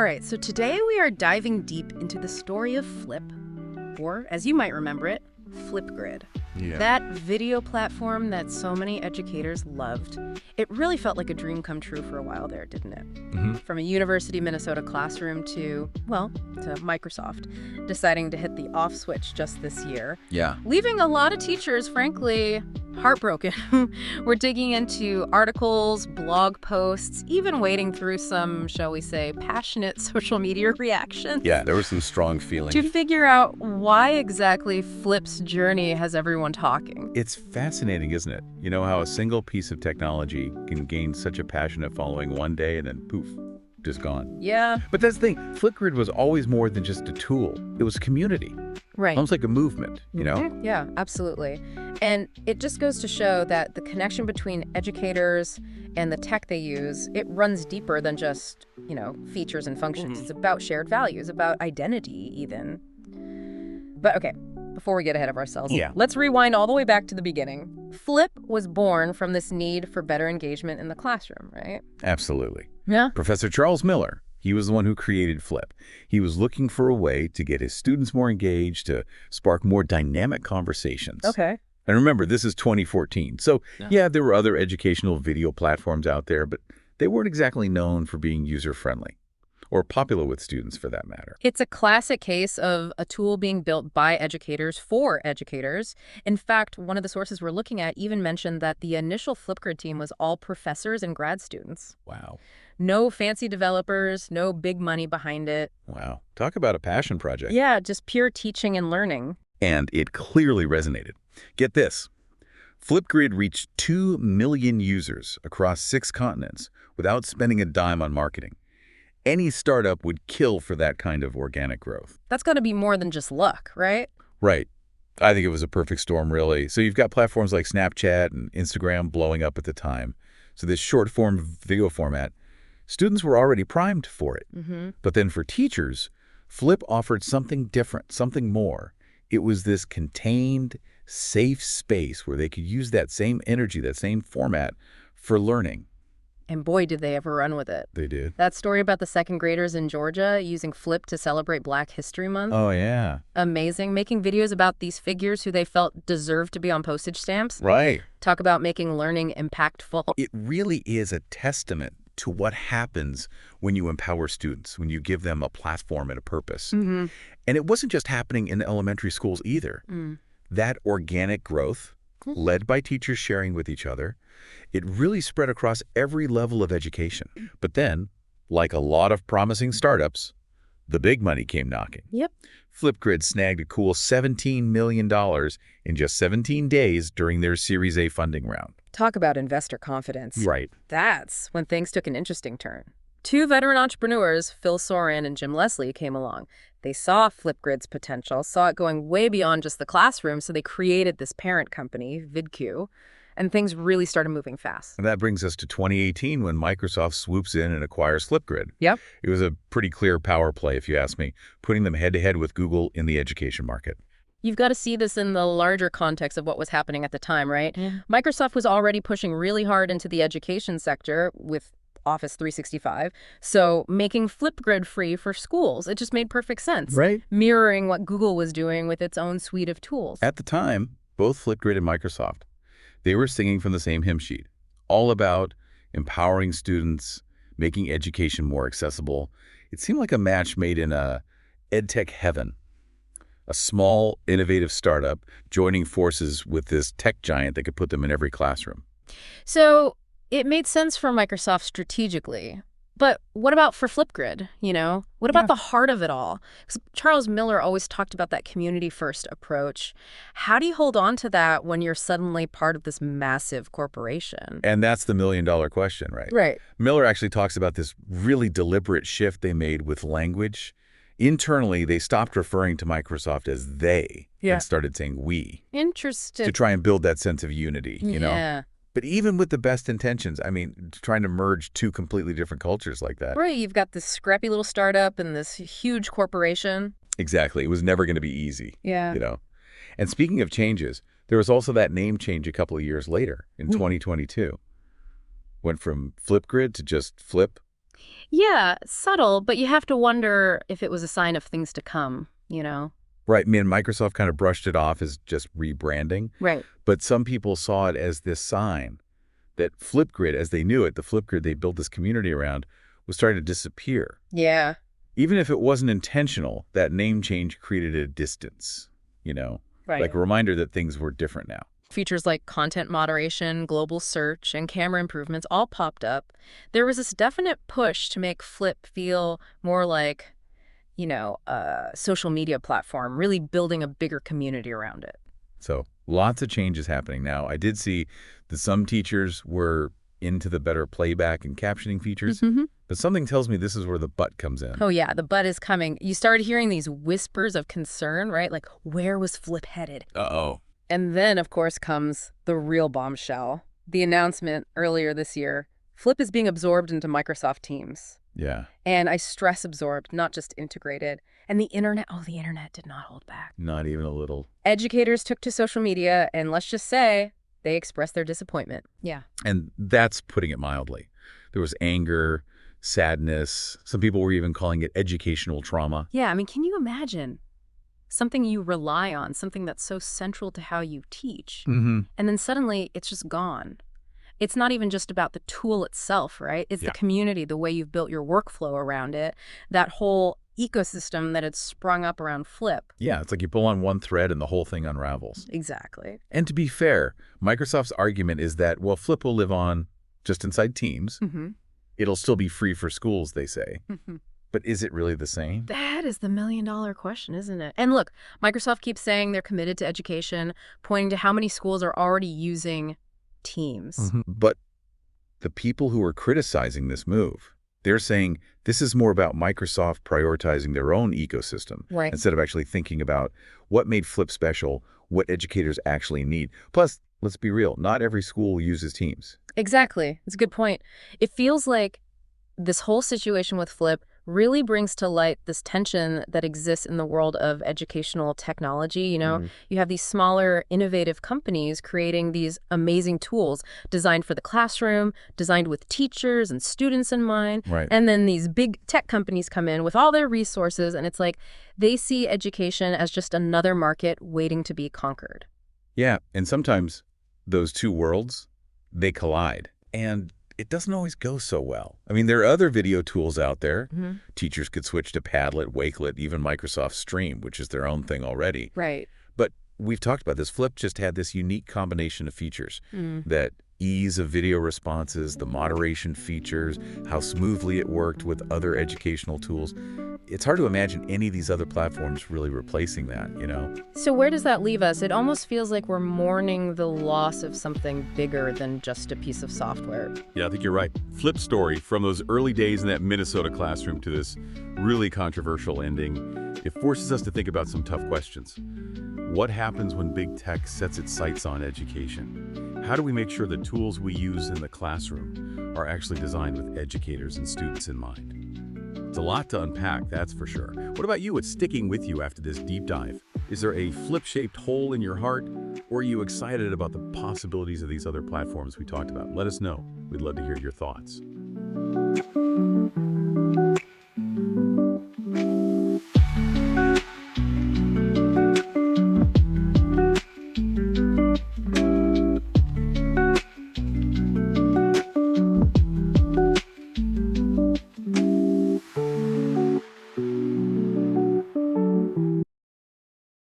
right, so today we are diving deep into the story of Flip, or as you might remember it, Flipgrid. Yeah. That video platform that so many educators loved. It really felt like a dream come true for a while there, didn't it? From a University of Minnesota classroom to Microsoft, deciding to hit the off switch just this year. Yeah. Leaving a lot of teachers, frankly, heartbroken. We're digging into articles, blog posts, even wading through some, shall we say, passionate social media reactions. Yeah, there was some strong feeling. To figure out why exactly Flip's journey has everyone talking. It's fascinating, isn't it? You know how a single piece of technology can gain such a passionate following one day and then poof, just gone. Yeah. But that's the thing. Flipgrid was always more than just a tool. It was community. Right. Almost like a movement, you know? Yeah, absolutely. And it just goes to show that the connection between educators and the tech they use, it runs deeper than just, features and functions. It's about shared values, about identity even. But okay, before we get ahead of ourselves, let's rewind all the way back to the beginning. Flip was born from this need for better engagement in the classroom, right? Absolutely. Yeah. Professor Charles Miller, he was the one who created Flip. He was looking for a way to get his students more engaged, to spark more dynamic conversations. Okay. And remember, this is 2014. So, yeah, there were other educational video platforms out there, but they weren't exactly known for being user-friendly or popular with students, for that matter. It's a classic case of a tool being built by educators for educators. In fact, one of the sources we're looking at even mentioned that the initial Flipgrid team was all professors and grad students. Wow. No fancy developers, no big money behind it. Wow. Talk about a passion project. Yeah, just pure teaching and learning. And it clearly resonated. Get this. Flipgrid reached 2 million users across 6 continents without spending a dime on marketing. Any startup would kill for that kind of organic growth. That's got to be more than just luck, right? Right. I think it was a perfect storm, really. So you've got platforms like Snapchat and Instagram blowing up at the time. So this short-form video format, students were already primed for it. But then for teachers, Flip offered something different, something more. It was this contained, safe space where they could use that same energy, that same format for learning. And boy, did they ever run with it. They did. That story about the second graders in Georgia using Flip to celebrate Black History Month. Oh, yeah. Amazing. Making videos about these figures who they felt deserved to be on postage stamps. Right. Talk about making learning impactful. It really is a testament to what happens when you empower students, when you give them a platform and a purpose. And it wasn't just happening in the elementary schools either. That organic growth, led by teachers sharing with each other, it really spread across every level of education. But then, like a lot of promising startups, the big money came knocking. Yep. Flipgrid snagged a cool $17 million in just 17 days during their Series A funding round. Talk about investor confidence. Right. That's when things took an interesting turn. 2 veteran entrepreneurs, Phil Soran and Jim Leslie, came along. They saw Flipgrid's potential, saw it going way beyond just the classroom, so they created this parent company, VidQ, and things really started moving fast. And that brings us to 2018 when Microsoft swoops in and acquires Flipgrid. Yep. It was a pretty clear power play, if you ask me, putting them head-to-head with Google in the education market. You've got to see this in the larger context of what was happening at the time, right? Microsoft was already pushing really hard into the education sector with Office 365, so making Flipgrid free for schools, it just made perfect sense. Right. Mirroring what Google was doing with its own suite of tools. At the time, both Flipgrid and Microsoft, they were singing from the same hymn sheet, all about empowering students, making education more accessible. It seemed like a match made in a EdTech heaven. A small, innovative startup joining forces with this tech giant that could put them in every classroom. So it made sense for Microsoft strategically. But what about for Flipgrid, What about the heart of it all? 'Cause Charles Miller always talked about that community-first approach. How do you hold on to that when you're suddenly part of this massive corporation? And that's the million-dollar question, right? Right. Miller actually talks about this really deliberate shift they made with language. Internally, they stopped referring to Microsoft as they and started saying we. Interesting. To try and build that sense of unity, you know? But even with the best intentions, I mean, trying to merge 2 completely different cultures like that. Right, you've got this scrappy little startup and this huge corporation. Exactly. It was never going to be easy. Yeah. And speaking of changes, there was also that name change a couple of years later in 2022. Went from Flipgrid to just Flip. Yeah, subtle, but you have to wonder if it was a sign of things to come, Right. I mean, Microsoft kind of brushed it off as just rebranding, Right. but some people saw it as this sign that Flipgrid, as they knew it, the Flipgrid they built this community around, was starting to disappear. Yeah. Even if it wasn't intentional, that name change created a distance, Right. like a reminder that things were different now. Features like content moderation, global search, and camera improvements all popped up. There was this definite push to make Flip feel more like, a social media platform, really building a bigger community around it. So lots of changes happening now. I did see that some teachers were into the better playback and captioning features, but something tells me this is where the but comes in. Oh, yeah, the but is coming. You started hearing these whispers of concern, right? Like, where was Flip headed? Uh-oh. And then, of course, comes the real bombshell. The announcement earlier this year, Flip is being absorbed into Microsoft Teams. Yeah. And I stress absorbed, not just integrated. And the internet did not hold back. Not even a little. Educators took to social media, and let's just say they expressed their disappointment. Yeah. And that's putting it mildly. There was anger, sadness. Some people were even calling it educational trauma. Yeah, I mean, can you imagine something you rely on, something that's so central to how you teach, and then suddenly it's just gone? It's not even just about the tool itself, right? It's the community, the way you've built your workflow around it, that whole ecosystem that had sprung up around Flip. Yeah, it's like you pull on one thread and the whole thing unravels. Exactly. And to be fair, Microsoft's argument is that, well, Flip will live on just inside Teams. It'll still be free for schools, they say. But is it really the same? That is the million-dollar question, isn't it? And look, Microsoft keeps saying they're committed to education, pointing to how many schools are already using Teams. But the people who are criticizing this move, they're saying this is more about Microsoft prioritizing their own ecosystem instead of actually thinking about what made Flip special, what educators actually need. Plus, let's be real, not every school uses Teams. Exactly. It's a good point. It feels like this whole situation with Flip really brings to light this tension that exists in the world of educational technology. You have these smaller, innovative companies creating these amazing tools designed for the classroom, designed with teachers and students in mind. And then these big tech companies come in with all their resources, and it's like they see education as just another market waiting to be conquered. Yeah, and sometimes those two worlds, they collide. And it doesn't always go so well. I mean, there are other video tools out there. Teachers could switch to Padlet, Wakelet, even Microsoft Stream, which is their own thing already. Right. But we've talked about this. Flip just had this unique combination of features that ease of video responses, the moderation features, how smoothly it worked with other educational tools. It's hard to imagine any of these other platforms really replacing that, So where does that leave us? It almost feels like we're mourning the loss of something bigger than just a piece of software. Yeah, I think you're right. Flip's story, from those early days in that Minnesota classroom to this really controversial ending, it forces us to think about some tough questions. What happens when big tech sets its sights on education? How do we make sure the tools we use in the classroom are actually designed with educators and students in mind? It's a lot to unpack, that's for sure. What about you? What's sticking with you after this deep dive? Is there a Flip-shaped hole in your heart, or are you excited about the possibilities of these other platforms we talked about? Let us know. We'd love to hear your thoughts.